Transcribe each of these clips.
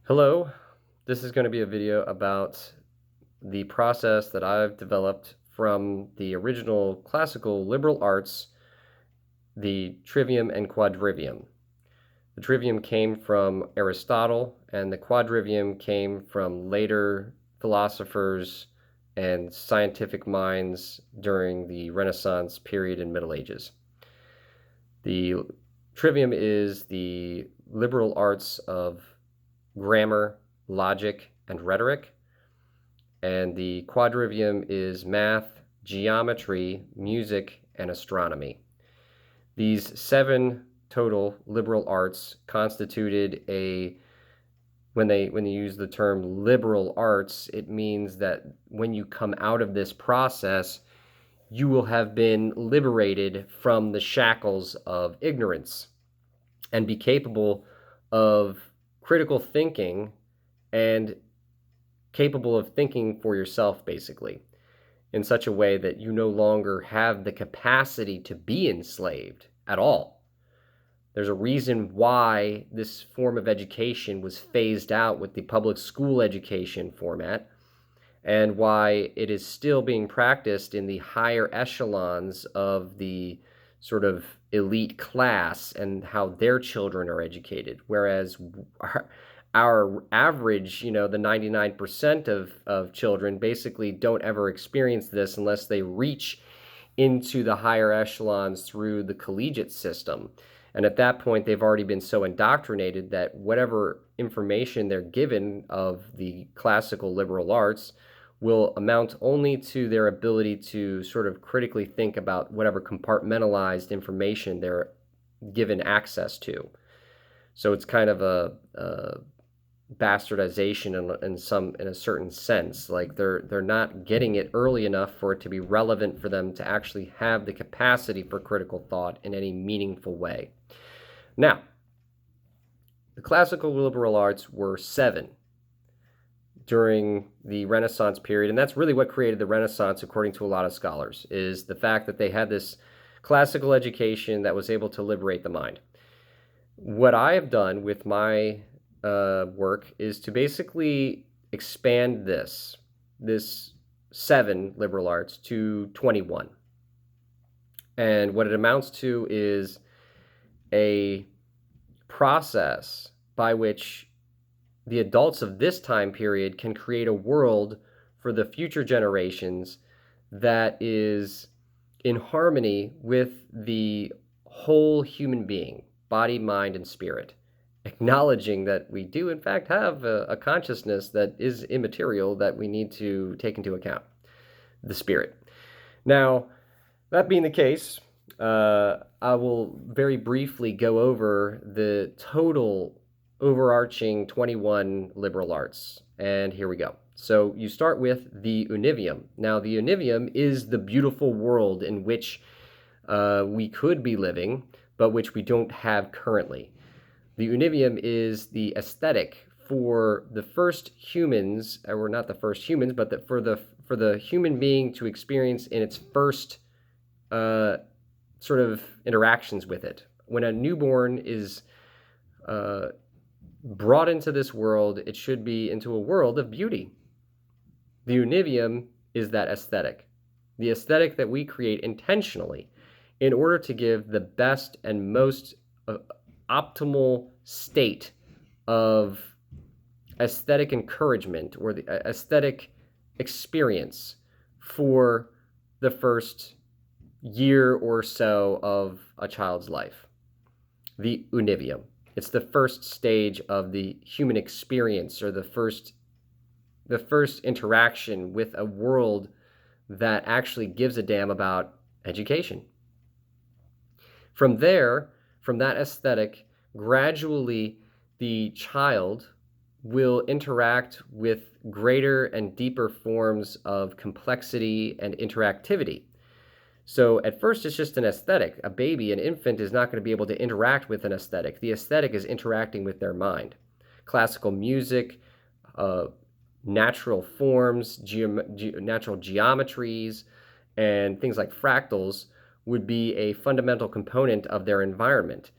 Hello, this is going to be a video about the process that I've developed from the original classical liberal arts, the trivium and quadrivium. The trivium came from Aristotle, and the quadrivium came from later philosophers and scientific minds during the Renaissance period and Middle Ages. The trivium is the liberal arts of grammar, logic, and rhetoric, and the quadrivium is math, geometry, music, and astronomy. These 7 total liberal arts constituted when they use the term liberal arts, it means that when you come out of this process, you will have been liberated from the shackles of ignorance and be capable of critical thinking and capable of thinking for yourself, basically, in such a way that you no longer have the capacity to be enslaved at all. There's a reason why this form of education was phased out with the public school education format, and why it is still being practiced in the higher echelons of the sort of elite class and how their children are educated, whereas our average, the 99% of children basically don't ever experience this unless they reach into the higher echelons through the collegiate system. And at that point, they've already been so indoctrinated that whatever information they're given of the classical liberal arts will amount only to their ability to sort of critically think about whatever compartmentalized information they're given access to. So it's kind of a bastardization in a certain sense. Like they're not getting it early enough for it to be relevant for them to actually have the capacity for critical thought in any meaningful way. Now, the classical liberal arts were 7 during the Renaissance period, and that's really what created the Renaissance, according to a lot of scholars, is the fact that they had this classical education that was able to liberate the mind. What I have done with my work is to basically expand this 7 liberal arts to 21. And what it amounts to is a process by which the adults of this time period can create a world for the future generations that is in harmony with the whole human being, body, mind, and spirit, acknowledging that we do in fact have a consciousness that is immaterial that we need to take into account, the spirit. Now, that being the case, I will very briefly go over the total overarching 21 liberal arts. And here we go. So you start with the Univium. Now, the Univium is the beautiful world in which we could be living, but which we don't have currently. The Univium is the aesthetic for the first humans, or not the first humans, but for the human being to experience in its first sort of interactions with it. When a newborn is brought into this world, it should be into a world of beauty. The Univium is that aesthetic, the aesthetic that we create intentionally in order to give the best and most optimal state of aesthetic encouragement or the aesthetic experience for the first year or so of a child's life. The Univium. It's the first stage of the human experience, or the first interaction with a world that actually gives a damn about education. From there, from that aesthetic, gradually the child will interact with greater and deeper forms of complexity and interactivity. So at first, it's just an aesthetic. A baby, an infant, is not going to be able to interact with an aesthetic. The aesthetic is interacting with their mind. Classical music, natural forms, natural geometries, and things like fractals would be a fundamental component of their environment.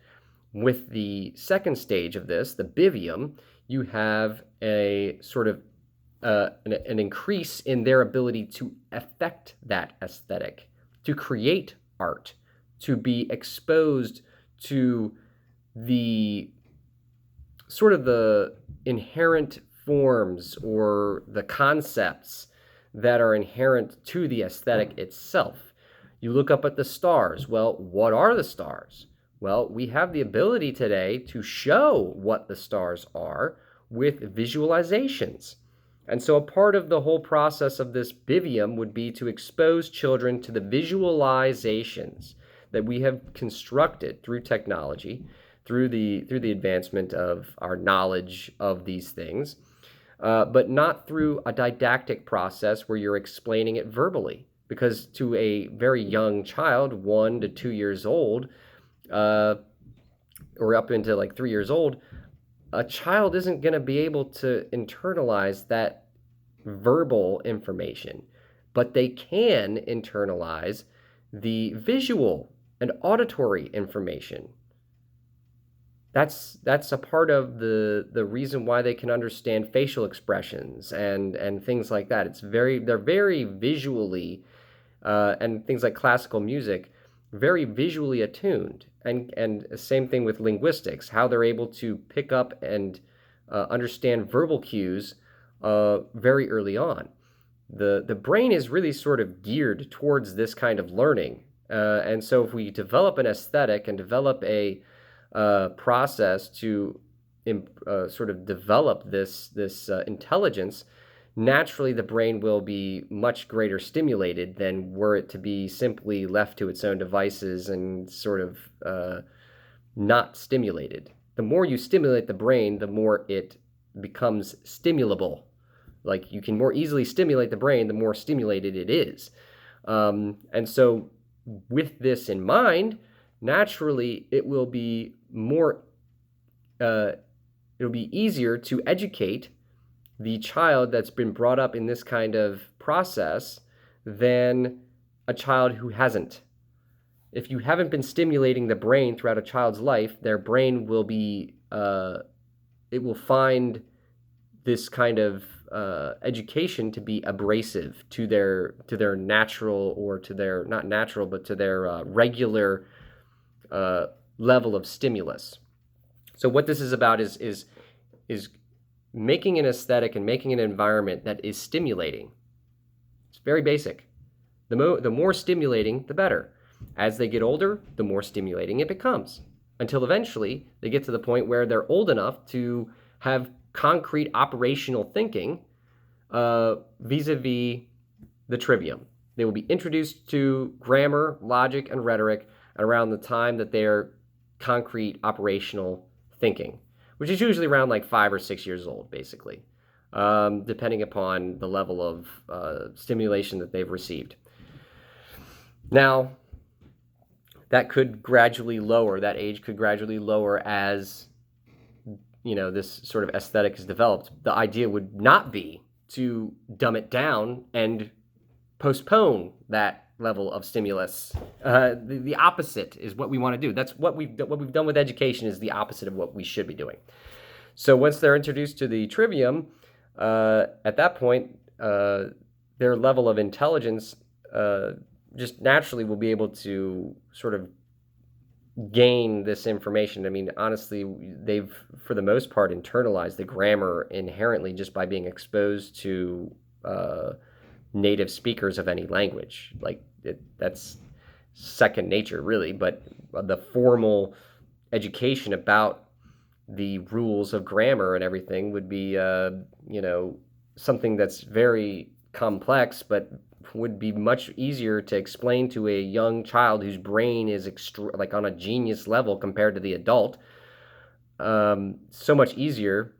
With the second stage of this, the Bivium, you have a sort of an increase in their ability to affect that aesthetic, to create art, to be exposed to the sort of the inherent forms or the concepts that are inherent to the aesthetic itself. You look up at the stars. Well, what are the stars? Well, we have the ability today to show what the stars are with visualizations. And so a part of the whole process of this Bivium would be to expose children to the visualizations that we have constructed through technology, through the advancement of our knowledge of these things, but not through a didactic process where you're explaining it verbally. Because to a very young child, 1 to 2 years old, or up into like 3 years old, a child isn't going to be able to internalize that verbal information, but they can internalize the visual and auditory information. That's a part of the reason why they can understand facial expressions and things like that. They're very visually and things like classical music, very visually attuned. And same thing with linguistics, how they're able to pick up and understand verbal cues very early on. The brain is really sort of geared towards this kind of learning. And so if we develop an aesthetic and develop a process to sort of develop this intelligence, naturally the brain will be much greater stimulated than were it to be simply left to its own devices and sort of not stimulated. The more you stimulate the brain, the more it becomes stimulable. Like you can more easily stimulate the brain, the more stimulated it is. And so with this in mind, naturally it will be more, it'll be easier to educate the child that's been brought up in this kind of process than a child who hasn't. If you haven't been stimulating the brain throughout a child's life, their brain will be, it will find this kind of education to be abrasive to their natural, or to their, not natural, but to their regular level of stimulus. So what this is about is making an aesthetic and making an environment that is stimulating. It's very basic. The more stimulating, the better. As they get older, the more stimulating it becomes, until eventually they get to the point where they're old enough to have concrete operational thinking vis-a-vis the trivium. They will be introduced to grammar, logic, and rhetoric around the time that they're concrete operational thinking, which is usually around like 5 or 6 years old, basically, depending upon the level of stimulation that they've received. Now, that age could gradually lower as, you know, this sort of aesthetic is developed. The idea would not be to dumb it down and postpone that level of stimulus. The opposite is what we want to do. That's what we've done with education, is the opposite of what we should be doing. So once they're introduced to the trivium, at that point, their level of intelligence just naturally will be able to sort of gain this information. I mean, honestly, they've, for the most part, internalized the grammar inherently just by being exposed to native speakers of any language. Like, that's second nature, really. But the formal education about the rules of grammar and everything would be, you know, something that's very complex, but would be much easier to explain to a young child whose brain is like on a genius level compared to the adult. So much easier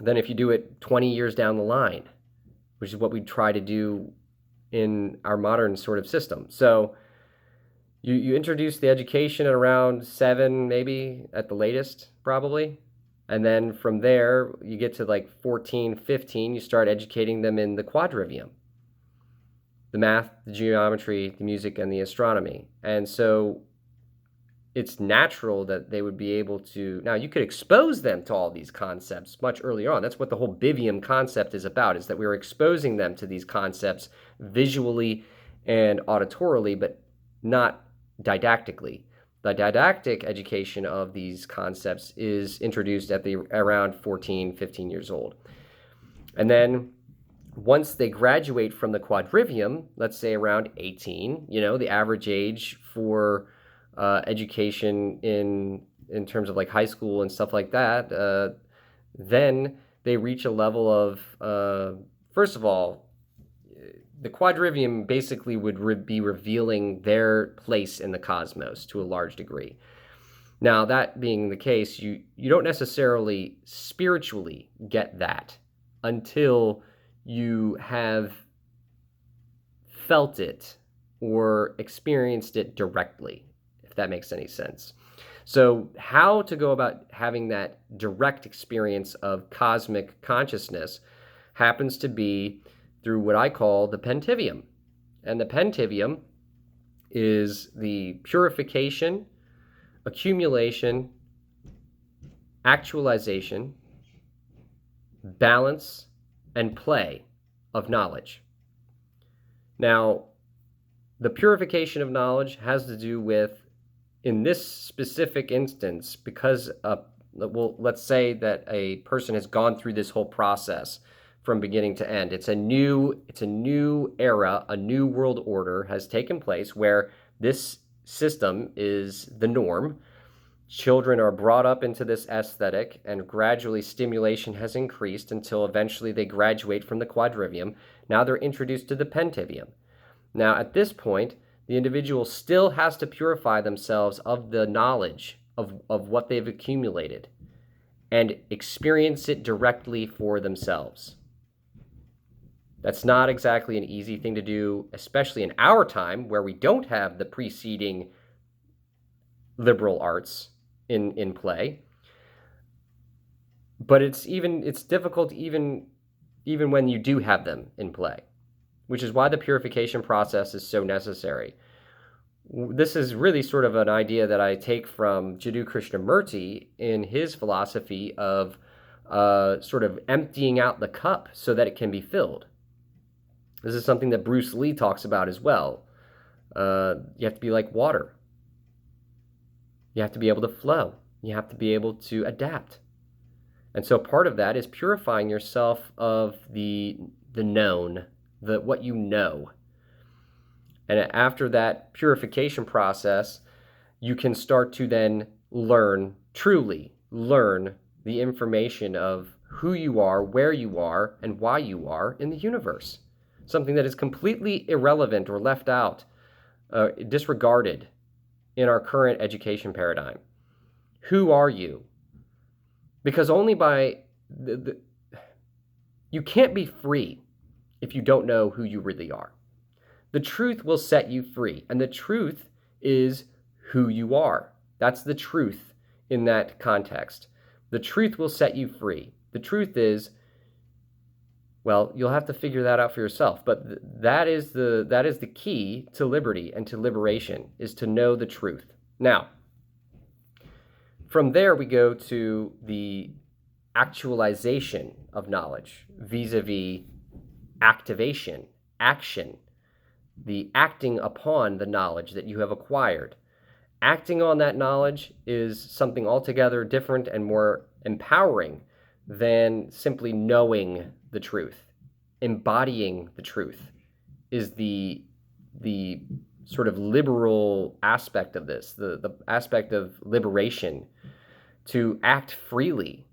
than if you do it 20 years down the line, which is what we try to do in our modern sort of system. So you introduce the education at around 7, maybe at the latest, probably. And then from there, you get to like 14, 15, you start educating them in the quadrivium: the math, the geometry, the music, and the astronomy. And so it's natural that they would be able to. Now, you could expose them to all these concepts much earlier on. That's what the whole Bivium concept is about, is that we're exposing them to these concepts visually and auditorily, but not didactically. The didactic education of these concepts is introduced at the around 14, 15 years old. And then once they graduate from the quadrivium, let's say around 18, the average age for education in terms of like high school and stuff like that, then they reach a level of, first of all, the quadrivium basically would be revealing their place in the cosmos to a large degree. Now, that being the case, you don't necessarily spiritually get that until you have felt it or experienced it directly, if that makes any sense. So how to go about having that direct experience of cosmic consciousness happens to be through what I call the pentivium. And the pentivium is the purification, accumulation, actualization, balance, and play of knowledge. Now, the purification of knowledge has to do with, in this specific instance, because, let's say that a person has gone through this whole process from beginning to end. It's a new era, a new world order has taken place where this system is the norm. Children are brought up into this aesthetic, and gradually stimulation has increased until eventually they graduate from the quadrivium. Now they're introduced to the pentivium. Now, at this point, the individual still has to purify themselves of the knowledge of what they've accumulated and experience it directly for themselves. That's not exactly an easy thing to do, especially in our time where we don't have the preceding liberal arts in play. But it's difficult even when you do have them in play, which is why the purification process is so necessary. This is really sort of an idea that I take from Jiddu Krishnamurti in his philosophy of sort of emptying out the cup so that it can be filled. This is something that Bruce Lee talks about as well. You have to be like water. You have to be able to flow. You have to be able to adapt. And so part of that is purifying yourself of the known, what you know. And after that purification process, you can start to then truly learn the information of who you are, where you are, and why you are in the universe. Something that is completely irrelevant or left out, disregarded in our current education paradigm. Who are you? Because only by you can't be free if you don't know who you really are. The truth will set you free, and the truth is who you are. That's the truth in that context. The truth will set you free. The truth is, well, you'll have to figure that out for yourself, but that is the key to liberty and to liberation, is to know the truth. Now, from there we go to the actualization of knowledge vis-a-vis activation, action, the acting upon the knowledge that you have acquired. Acting on that knowledge is something altogether different and more empowering than simply knowing the truth. Embodying the truth is the sort of liberal aspect of this, the aspect of liberation. To act freely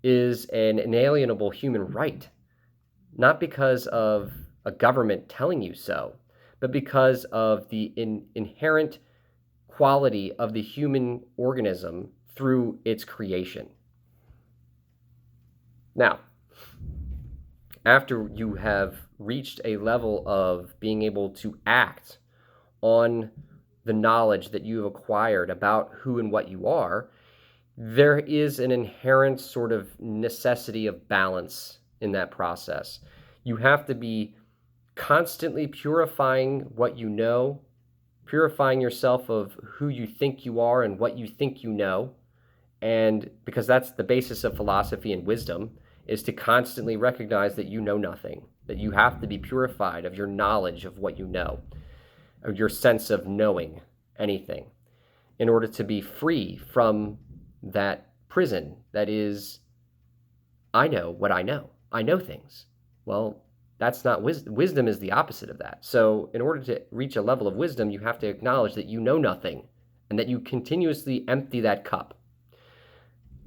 is an inalienable human right, not because of a government telling you so, but because of the inherent quality of the human organism through its creation. Now, after you have reached a level of being able to act on the knowledge that you have acquired about who and what you are, there is an inherent sort of necessity of balance in that process. You have to be constantly purifying what you know purifying yourself of who you think you are and what you think you know. And because that's the basis of philosophy and wisdom, is to constantly recognize that you know nothing, that you have to be purified of your knowledge of what you know, of your sense of knowing anything, in order to be free from that prison that is, I know what I know. I know things. Well, that's not wisdom. Wisdom is the opposite of that. So, in order to reach a level of wisdom, you have to acknowledge that you know nothing and that you continuously empty that cup.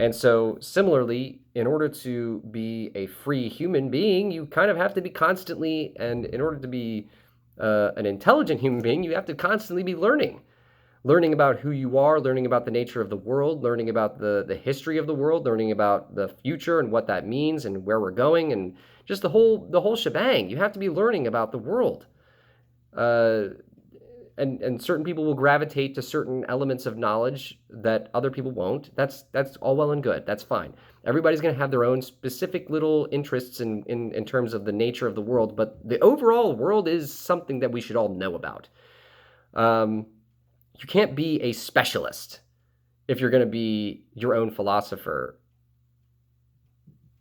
And so, similarly, in order to be a free human being, you kind of have to be constantly, and in order to be an intelligent human being, you have to constantly be learning about who you are, learning about the nature of the world, learning about the history of the world, learning about the future and what that means and where we're going, and just the whole shebang. You have to be learning about the world. Uh, and certain people will gravitate to certain elements of knowledge that other people won't. That's all well and good. That's fine. Everybody's going to have their own specific little interests in terms of the nature of the world, but the overall world is something that we should all know about. You can't be a specialist if you're going to be your own philosopher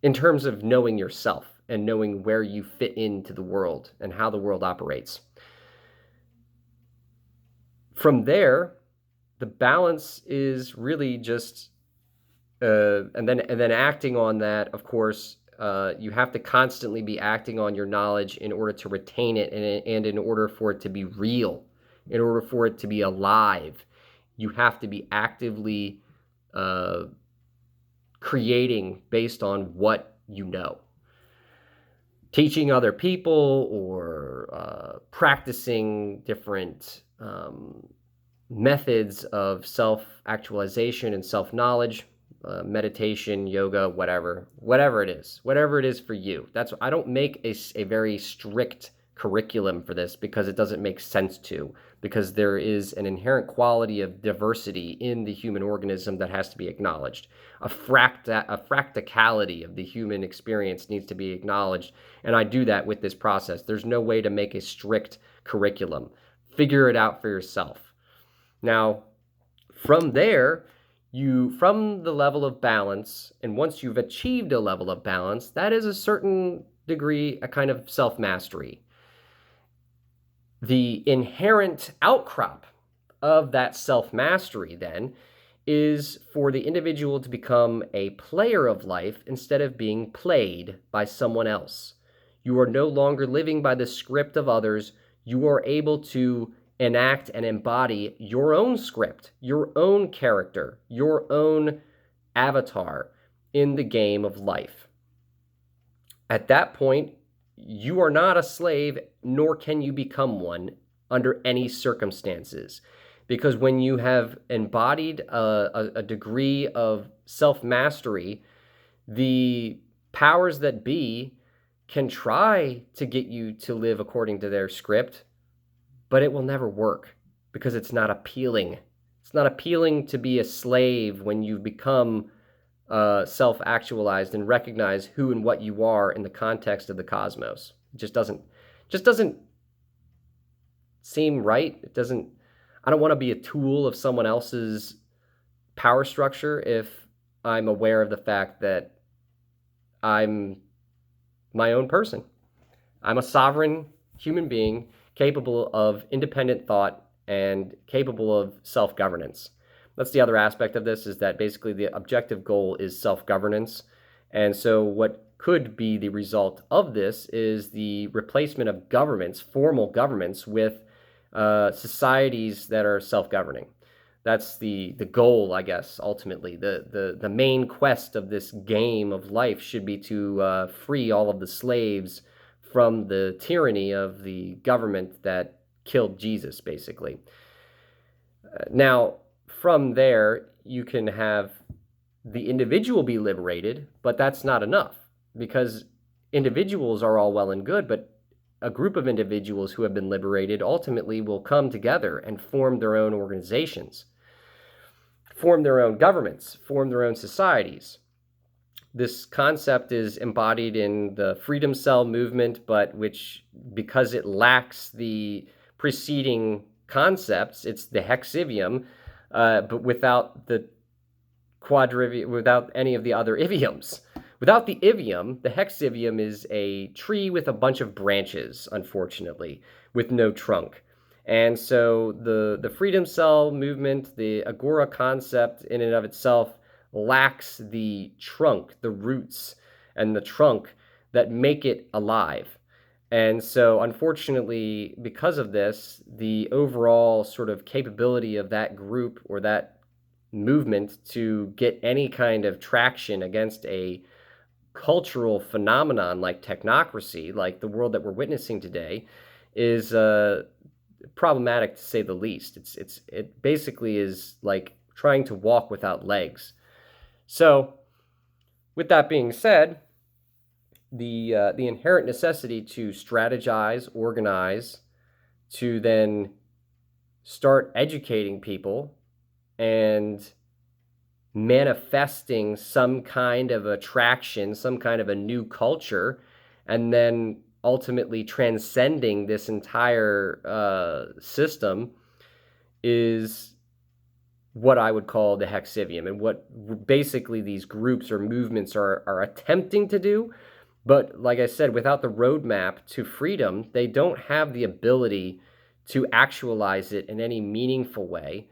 in terms of knowing yourself and knowing where you fit into the world and how the world operates. From there, the balance is really just, and then acting on that. Of course, you have to constantly be acting on your knowledge in order to retain it, and in order for it to be real, in order for it to be alive, you have to be actively creating based on what you know. Teaching other people or practicing different methods of self-actualization and self-knowledge, meditation, yoga, whatever it is for you. I don't make a very strict curriculum for this because it doesn't make sense to, because there is an inherent quality of diversity in the human organism that has to be acknowledged. A fractality of the human experience needs to be acknowledged, and I do that with this process. There's no way to make a strict curriculum. Figure it out for yourself. Now, from there, from the level of balance, and once you've achieved a level of balance, that is a certain degree, a kind of self-mastery. The inherent outcrop of that self-mastery, then, is for the individual to become a player of life instead of being played by someone else. You are no longer living by the script of others. You are able to enact and embody your own script, your own character, your own avatar in the game of life. At that point, you are not a slave, nor can you become one under any circumstances. Because when you have embodied a degree of self-mastery, the powers that be can try to get you to live according to their script, but it will never work because it's not appealing. It's not appealing to be a slave when you've become self-actualized and recognize who and what you are in the context of the cosmos. It just doesn't seem right. I don't want to be a tool of someone else's power structure if I'm aware of the fact that I'm my own person. I'm a sovereign human being capable of independent thought and capable of self-governance. That's the other aspect of this, is that basically the objective goal is self-governance. And so what could be the result of this is the replacement of governments, formal governments, with societies that are self-governing. That's the goal, I guess, ultimately. The main quest of this game of life should be to free all of the slaves from the tyranny of the government that killed Jesus, basically. Now, from there, you can have the individual be liberated, but that's not enough, because individuals are all well and good, but a group of individuals who have been liberated ultimately will come together and form their own organizations, form their own governments, form their own societies. This concept is embodied in the Freedom Cell movement, but which, because it lacks the preceding concepts. It's the hexivium, but without the without any of the other iviums. Without the ivium, the hexivium is a tree with a bunch of branches, unfortunately, with no trunk. And so the freedom cell movement, the agora concept in and of itself, lacks the trunk, the roots, and the trunk that make it alive. And so, unfortunately, because of this, the overall sort of capability of that group or that movement to get any kind of traction against a cultural phenomenon like technocracy, like the world that we're witnessing today, is problematic to say the least. It basically is like trying to walk without legs. So, with that being said, the inherent necessity to strategize, organize, to then start educating people and manifesting some kind of attraction, some kind of a new culture, and then ultimately transcending this entire system is what I would call the hexivium, and what basically these groups or movements are attempting to do. But like I said, without the roadmap to freedom, they don't have the ability to actualize it in any meaningful way.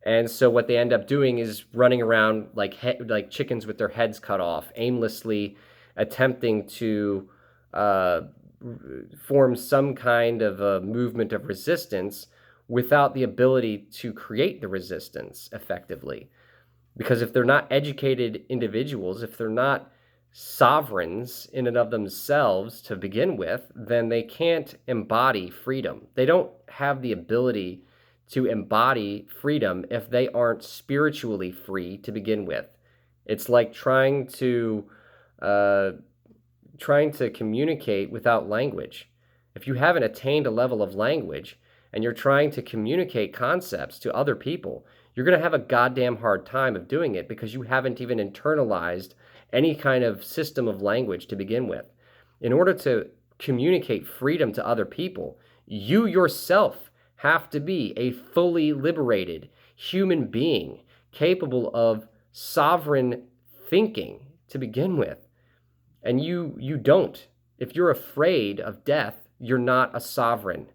And so what they end up doing is running around like chickens with their heads cut off, aimlessly attempting to form some kind of a movement of resistance without the ability to create the resistance effectively. Because if they're not educated individuals, if they're not sovereigns in and of themselves to begin with, then they can't embody freedom. They don't have the ability to embody freedom if they aren't spiritually free to begin with. It's like trying to communicate without language. If you haven't attained a level of language and you're trying to communicate concepts to other people, you're going to have a goddamn hard time of doing it because you haven't even internalized any kind of system of language to begin with. In order to communicate freedom to other people, you yourself have to be a fully liberated human being capable of sovereign thinking to begin with. And you don't. If you're afraid of death, you're not a sovereign.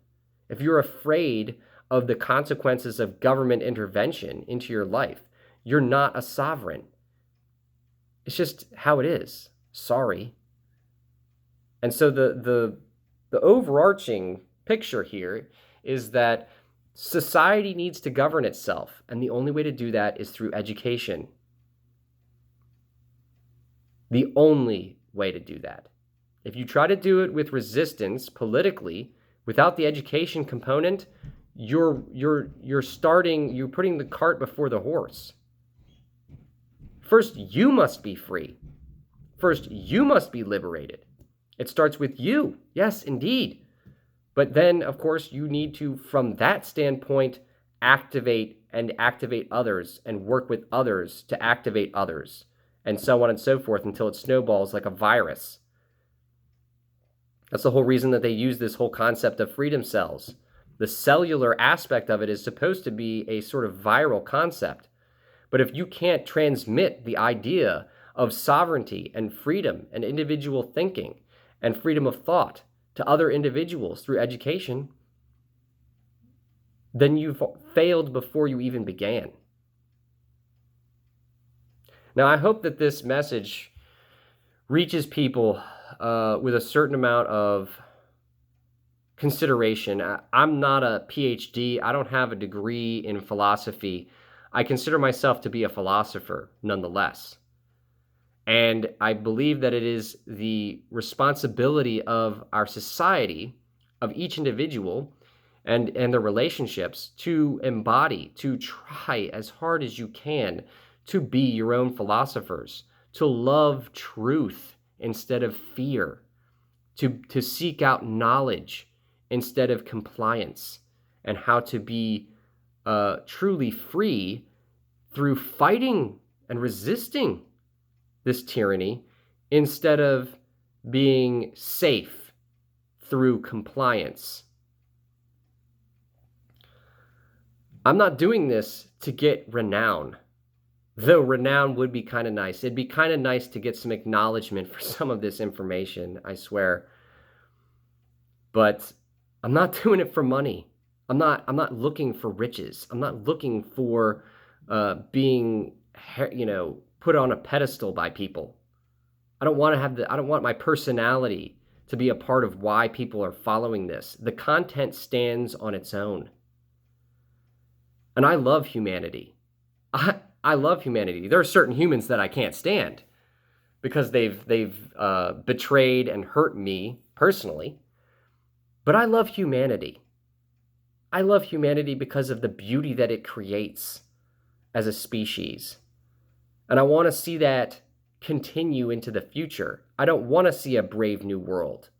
If you're afraid of the consequences of government intervention into your life, you're not a sovereign. It's just how it is. Sorry. And so the overarching picture here is that society needs to govern itself, and the only way to do that is through education. The only way to do that. If you try to do it with resistance politically, without the education component, you're putting the cart before the horse. First, you must be free. First, you must be liberated. It starts with you. Yes, indeed. But then, of course, you need to, from that standpoint, activate others and work with others to activate others, and so on and so forth until it snowballs like a virus. That's the whole reason that they use this whole concept of freedom cells. The cellular aspect of it is supposed to be a sort of viral concept. But if you can't transmit the idea of sovereignty and freedom and individual thinking and freedom of thought to other individuals through education, then you've failed before you even began. Now, I hope that this message reaches people with a certain amount of consideration. I'm not a PhD. I don't have a degree in philosophy. I consider myself to be a philosopher nonetheless. And I believe that it is the responsibility of our society, of each individual and their relationships, to embody, to try as hard as you can to be your own philosophers, to love truth instead of fear, to seek out knowledge instead of compliance, and how to be truly free through fighting and resisting this tyranny instead of being safe through compliance. I'm not doing this to get renown, though renown would be kind of nice. It'd be kind of nice to get some acknowledgement for some of this information, I swear. But I'm not doing it for money. I'm not looking for riches. I'm not looking for being, put on a pedestal by people. I don't want my personality to be a part of why people are following this. The content stands on its own. And I love humanity. I love humanity. There are certain humans that I can't stand because they've betrayed and hurt me personally. But I love humanity. I love humanity because of the beauty that it creates as a species. And I want to see that continue into the future. I don't want to see a brave new world.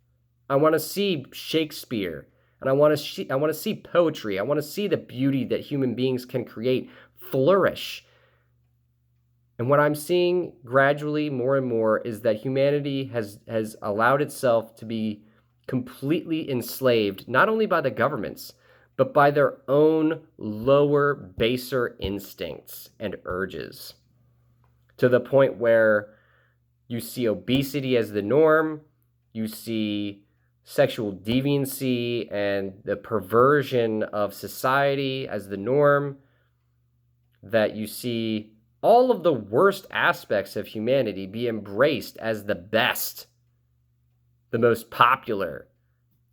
I want to see Shakespeare, and I want to see poetry. I want to see the beauty that human beings can create flourish. And what I'm seeing gradually more and more is that humanity has allowed itself to be completely enslaved, not only by the governments, but by their own lower, baser instincts and urges, to the point where you see obesity as the norm, you see sexual deviancy and the perversion of society as the norm, that you see all of the worst aspects of humanity be embraced as the best, the most popular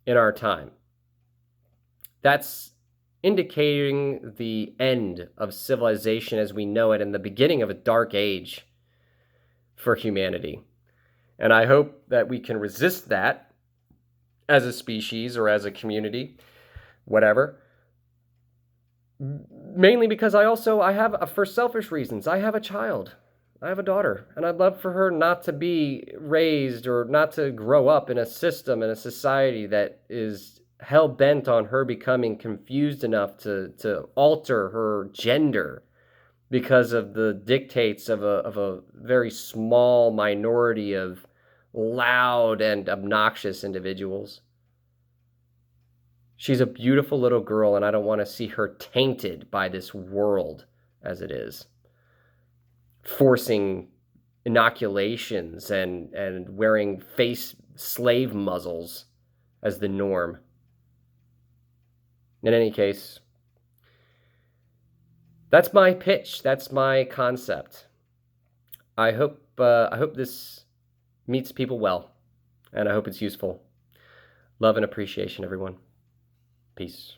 in our time. That's indicating the end of civilization as we know it and the beginning of a dark age for humanity. And I hope that we can resist that as a species or as a community, whatever. Mainly because I have, for selfish reasons, I have a child. I have a daughter, and I'd love for her not to be raised or not to grow up in a system, in a society that is hell-bent on her becoming confused enough to alter her gender because of the dictates of a very small minority of loud and obnoxious individuals. She's a beautiful little girl, and I don't want to see her tainted by this world as it is, forcing inoculations and wearing face slave muzzles as the norm. In any case, that's my pitch. That's my concept. I hope this meets people well, and I hope it's useful. Love and appreciation, everyone. Peace.